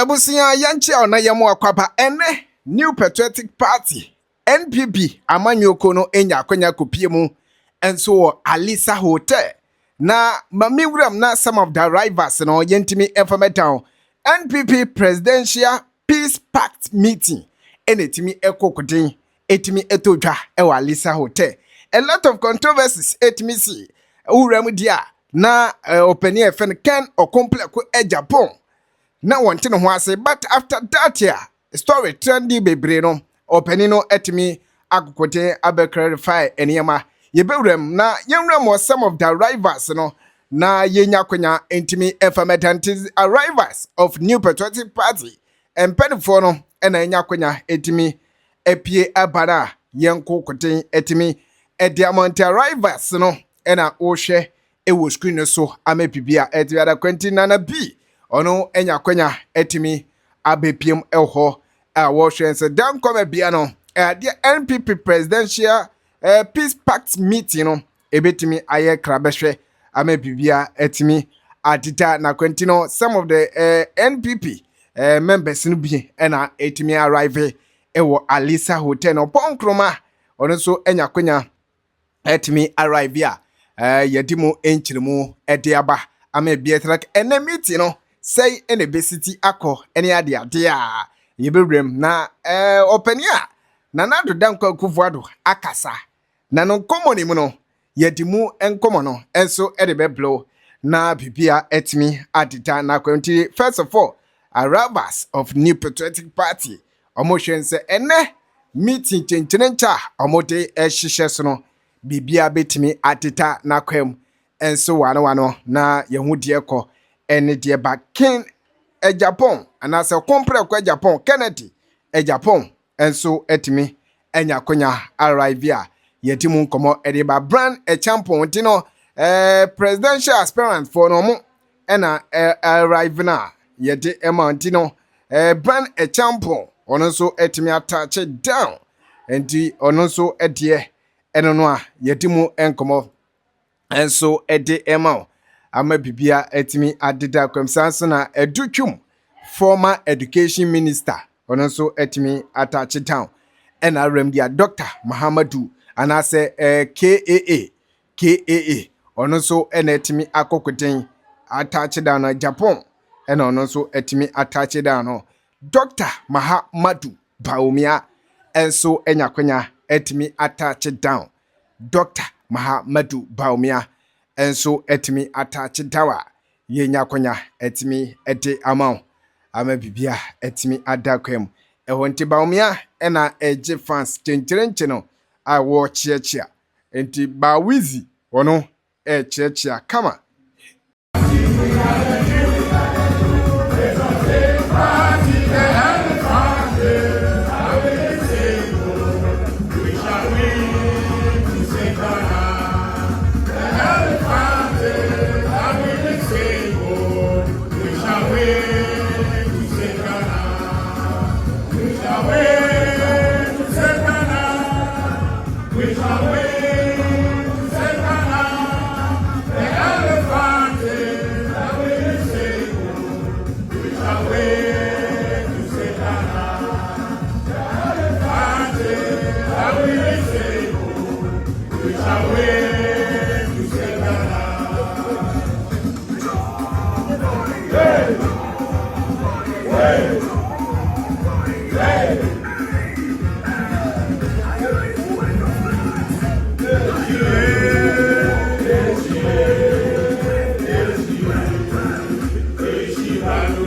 Abusia yanchi ona yemu akwaba ene New Patriotic Party NPP amanyoko no enya akwanya kopie mu enso Alisa Hotel na mamiwram na some of the rivals no yentimi information NPP Presidential Peace Pact meeting enetimi ekokudin etimi etodwa ewa Alisa Hotel. A lot of controversies etimi si uram dia na openi efen Ken Okomple ko Japan na wanting no wase, but after that year story trendy bebre no openi no etimi akokote abe clarify eniyama yebewrem na yemrem was some of the rivals no na yenya kwenya intimi informative arrivals of New Patriotic Party and penfo no ena yenya kwenya etimi epie abara yenko kote etimi diamond arrivals no ena ohwe ewo screen so amepibia etiada kwentinana b ono enya kwenya etimi abepiem eho awoshense dan come bia no the NPP Presidential Peace Pact meeting no ebetimi aye krabehwe amepibia etimi adita na kwentino some of the NPP members no bi ena etimi arrive ewo Alisa Hotel no ponkroma ono so enya kwenya etimi arrive a yedimu enchirimu ediaba amebia trak ene meeting no say ene besiti akọ ene ade a yebewrem na openia na nado dankwa kuvuado akasa na no common mu no yedimu enkomo no enso edebeblo na bibia etimi adita na kwenti. First of all, arrivals of New Patriotic Party omohwense ene meeting chenchenencha omode ehihye no bibia betimi adita na kwem enso wano na yehudie ko ene die ba king Japan anase kompre kwa Japan Kennedy Japan enso etimi enya konya arrive a yetimu nkomo ediba brand champion tino presidential aspirants for no mo ena arrive na yede emantino brand champion onso etimi attach down enti onso edie eno no a yetimu enkomo enso ede emao ama bibia etimi adida kwamsanso na edutwum former education minister onso etimi attach down ena remdia Dr. Mahamadu anase KAA onso ena etimi akokoten attach down na Japan ena onso etimi attach down no Dr. Mahamadu Baumia enso enya kwenya etimi attach down Dr. Mahamadu Baumia enso etimi attach dawa yenya kwenya etimi ede amount ama bibia etimi adakwem ehonti Baumia ena eje fans chencherenche no a wo chiachia enti Bawizi wono chiachia kama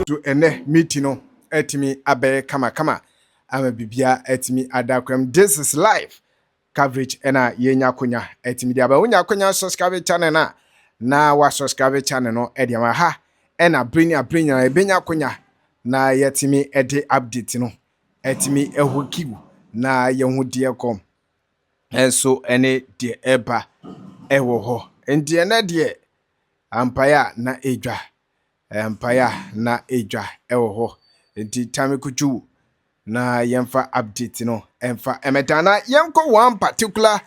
to ene meeting no etimi abe kama ama bibia etimi adakwem. This is live coverage ena yenya konya etimi dia ba wonya konya subscribe channel na wa subscribe channel no ediama ha ena brinya ebenya konya na yetimi ede update no etimi ehokiwu na yehudie kom enso ene die eba ewo ho enti ene die ampaya na edwa empire na eja ewo enti tamekuju na yemfa update no emfa emetana yenko one particular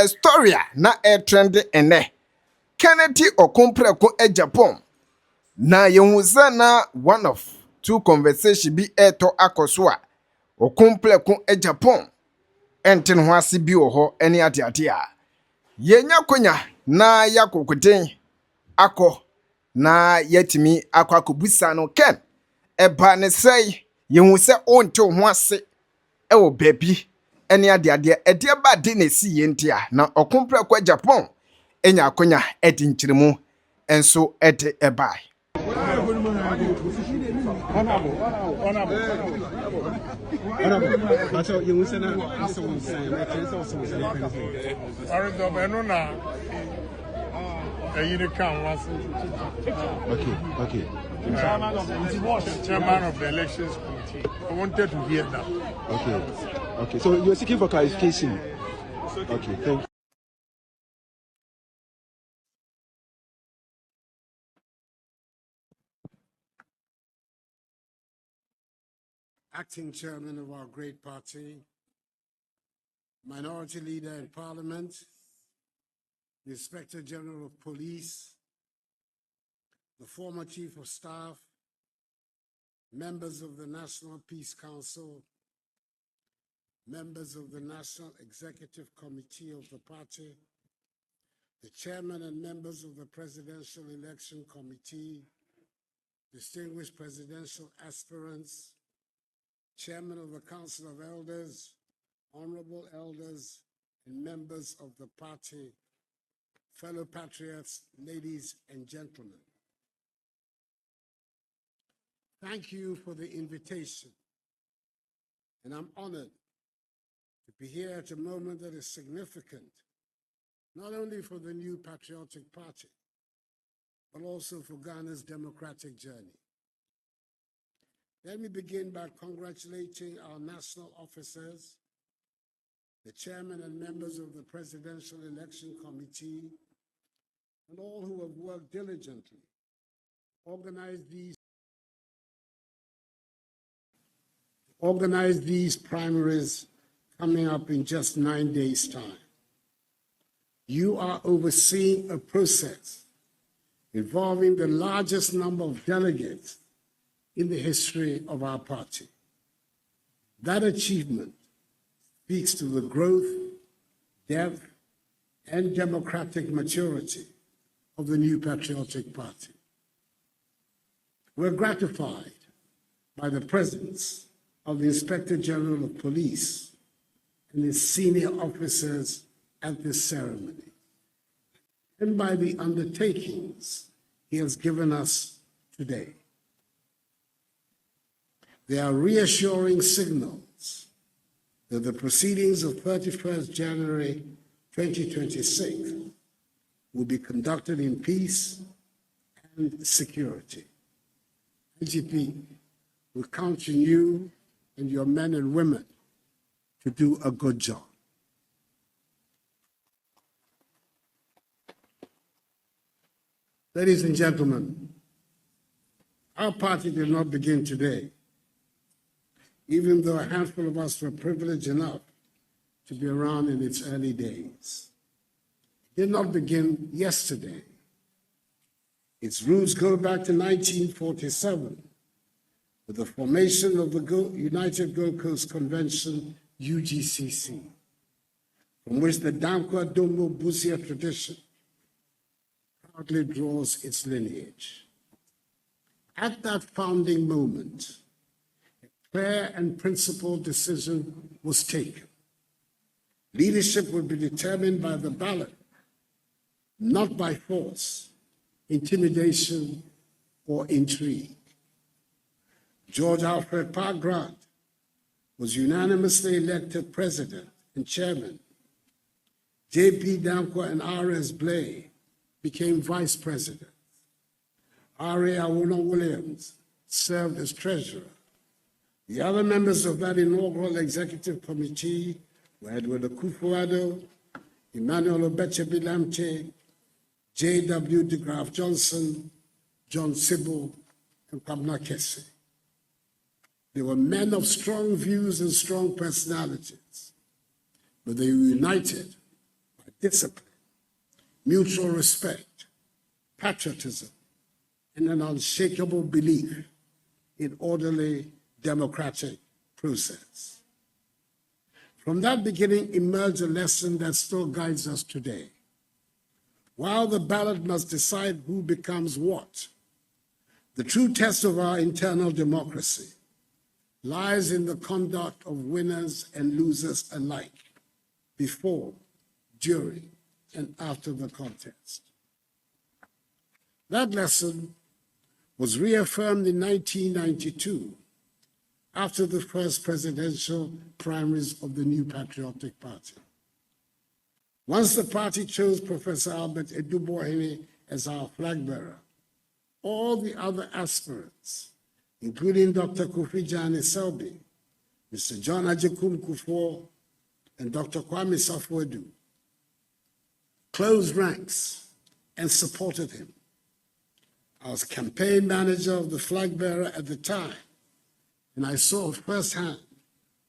story na trend ene Kennedy Okompre ko Japan na yehuza na one of two conversation bi eto akoso a okumpleko Japan ente no ho ase bi wo ho ene ade a yenya konya na yakokoten akọ na yetimi akọ akobusa no ken eba ne sei yehu se onte ho ase ewo baby ene ade ede ba de na si yenti a na okumpleko Japan enya akonya edi nkyiremu enso ede ebai. Okay. Chairman of the Elections Committee. I wanted to hear that. Okay. So you're seeking for clarification. Okay, thank you. Acting Chairman of our great party, Minority Leader in Parliament, the Inspector General of Police, the former Chief of Staff, members of the National Peace Council, members of the National Executive Committee of the party, the Chairman and members of the Presidential Election Committee, distinguished presidential aspirants, Chairman of the Council of Elders, honorable elders, and members of the party, fellow patriots, ladies and gentlemen. Thank you for the invitation, and I'm honored to be here at a moment that is significant, not only for the new patriotic party, but also for Ghana's democratic journey. Let me begin by congratulating our national officers, the chairman and members of the Presidential Election Committee, and all who have worked diligently to organize these primaries coming up in just 9 days' time. You are overseeing a process involving the largest number of delegates in the history of our party. That achievement speaks to the growth, depth, and democratic maturity of the new patriotic party. We're gratified by the presence of the Inspector General of Police and his senior officers at this ceremony, and by the undertakings he has given us today. They are reassuring signals that the proceedings of 31st January 2026 will be conducted in peace and security. IGP, we count on you and your men and women to do a good job. Ladies and gentlemen, our party did not begin today, even though a handful of us were privileged enough to be around in its early days. It did not begin yesterday. Its roots go back to 1947, with the formation of the United Gold Coast Convention, UGCC, from which the Dankwa Dombo Busia tradition proudly draws its lineage. At that founding moment, a clear and principled decision was taken. Leadership would be determined by the ballot, not by force, intimidation, or intrigue. George Alfred Park Grant was unanimously elected president and chairman. J.P. Dankwa and R.S. Blay became vice president. R.A. Awona Williams served as treasurer. The other members of that inaugural executive committee were Edward Akufo-Addo, Emmanuel Obeche-Bilamche, J.W. de Graaf Johnson, John Sybil, and Kwabena Kese. They were men of strong views and strong personalities, but they were united by discipline, mutual respect, patriotism, and an unshakable belief in orderly democratic process. From that beginning emerged a lesson that still guides us today. While the ballot must decide who becomes what, the true test of our internal democracy lies in the conduct of winners and losers alike, before, during, and after the contest. That lesson was reaffirmed in 1992 after the first presidential primaries of the New Patriotic Party. Once the party chose Professor Albert Eduboahene as our flag bearer, all the other aspirants, including Dr. Kofi Jane Selby, Mr. John Agyekum Kufuor, and Dr. Kwame Safo-Edu, closed ranks and supported him. I was campaign manager of the flag bearer at the time, and I saw firsthand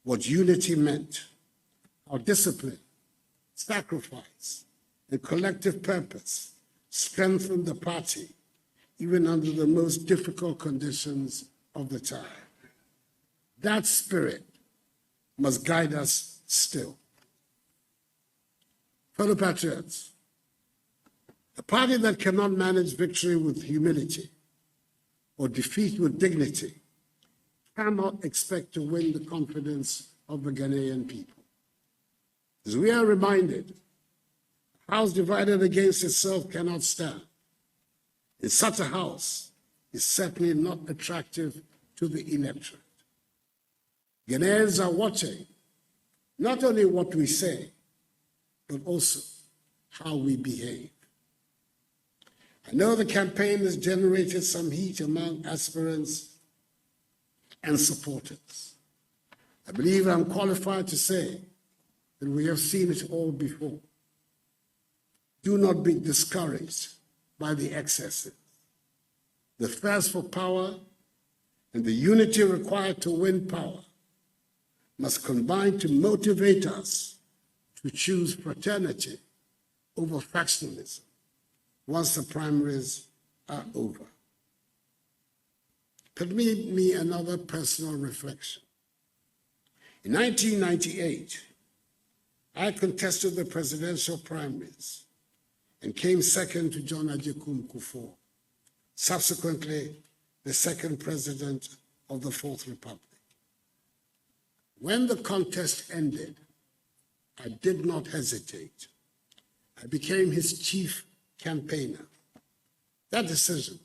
what unity meant, how discipline, sacrifice, and collective purpose strengthened the party, even under the most difficult conditions of the time. That spirit must guide us still. Fellow patriots, a party that cannot manage victory with humility or defeat with dignity cannot expect to win the confidence of the Ghanaian people. As we are reminded, a house divided against itself cannot stand. In such a house is certainly not attractive to the electorate. Ghanaians are watching not only what we say, but also how we behave. I know the campaign has generated some heat among aspirants and supporters. I believe I'm qualified to say that we have seen it all before. Do not be discouraged by the excesses. The thirst for power and the unity required to win power must combine to motivate us to choose fraternity over factionalism once the primaries are over. Permit me another personal reflection. In 1998, I contested the presidential primaries and came second to John Agyekum Kufuor, subsequently the second president of the Fourth Republic. When the contest ended, I did not hesitate. I became his chief campaigner. That decision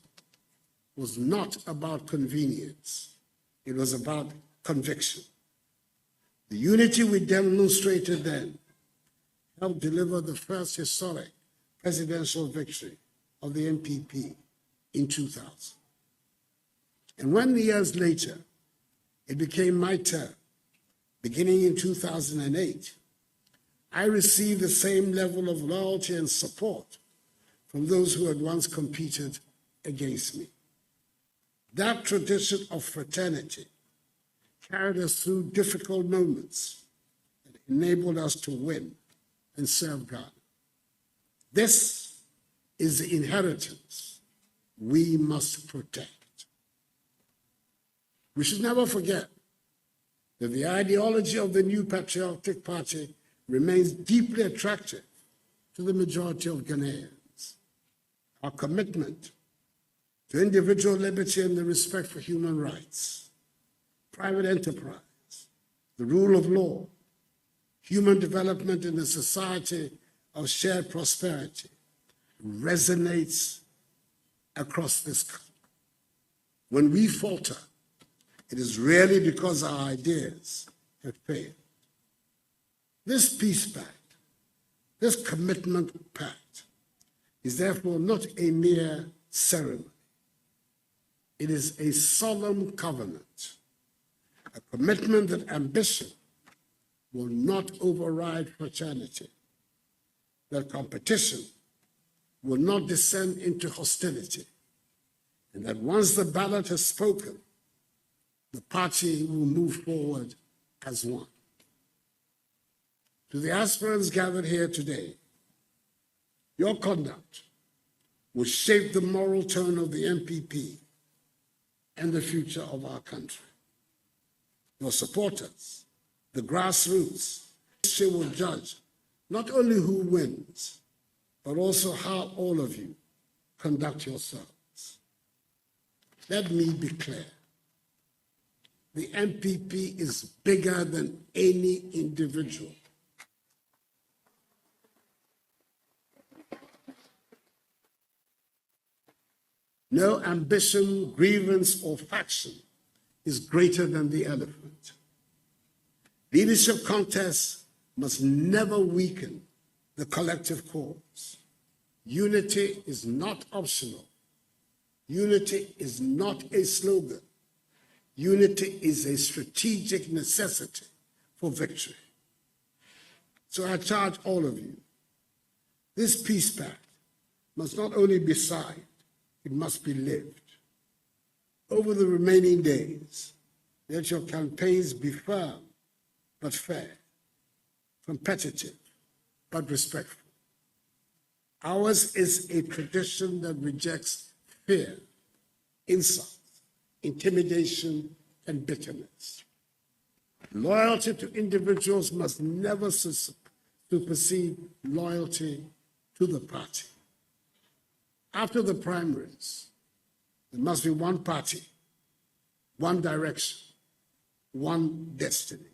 was not about convenience. It was about conviction. The unity we demonstrated then helped deliver the first historic presidential victory of the NPP in 2000. And when years later, it became my turn, beginning in 2008, I received the same level of loyalty and support from those who had once competed against me. That tradition of fraternity carried us through difficult moments and enabled us to win and serve God. This is the inheritance we must protect. We should never forget that the ideology of the New Patriotic Party remains deeply attractive to the majority of Ghanaians. Our commitment to individual liberty and the respect for human rights, private enterprise, the rule of law, human development in a society of shared prosperity resonates across this country. When we falter, it is rarely because our ideas have failed. This Peace Pact, this commitment pact, is therefore not a mere ceremony. It is a solemn covenant, a commitment that ambition will not override fraternity, that competition will not descend into hostility, and that once the ballot has spoken, the party will move forward as one. To the aspirants gathered here today, your conduct will shape the moral tone of the NPP and the future of our country. Your supporters, the grassroots, history will judge not only who wins, but also how all of you conduct yourselves. Let me be clear. The NPP is bigger than any individual. No ambition, grievance, or faction is greater than the elephant. Leadership contests must never weaken the collective cause. Unity is not optional. Unity is not a slogan. Unity is a strategic necessity for victory. So I charge all of you, this Peace Pact must not only be signed, it must be lived. Over the remaining days, let your campaigns be firm but fair, competitive but respectful. Ours is a tradition that rejects fear, insult, intimidation, and bitterness. Loyalty to individuals must never supersede loyalty to the party. After the primaries, there must be one party, one direction, one destiny.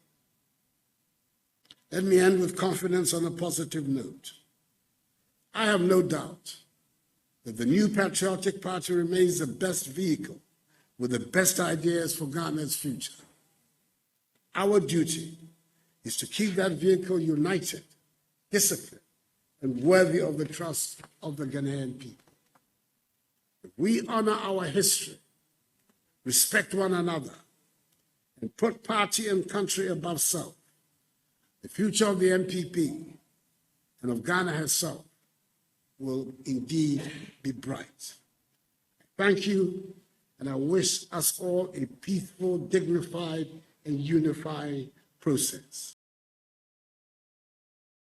Let me end with confidence on a positive note. I have no doubt that the new patriotic party remains the best vehicle with the best ideas for Ghana's future. Our duty is to keep that vehicle united, disciplined, and worthy of the trust of the Ghanaian people. If we honor our history, respect one another, and put party and country above self, the future of the NPP and of Ghana herself will indeed be bright. Thank you, and I wish us all a peaceful, dignified, and unified process.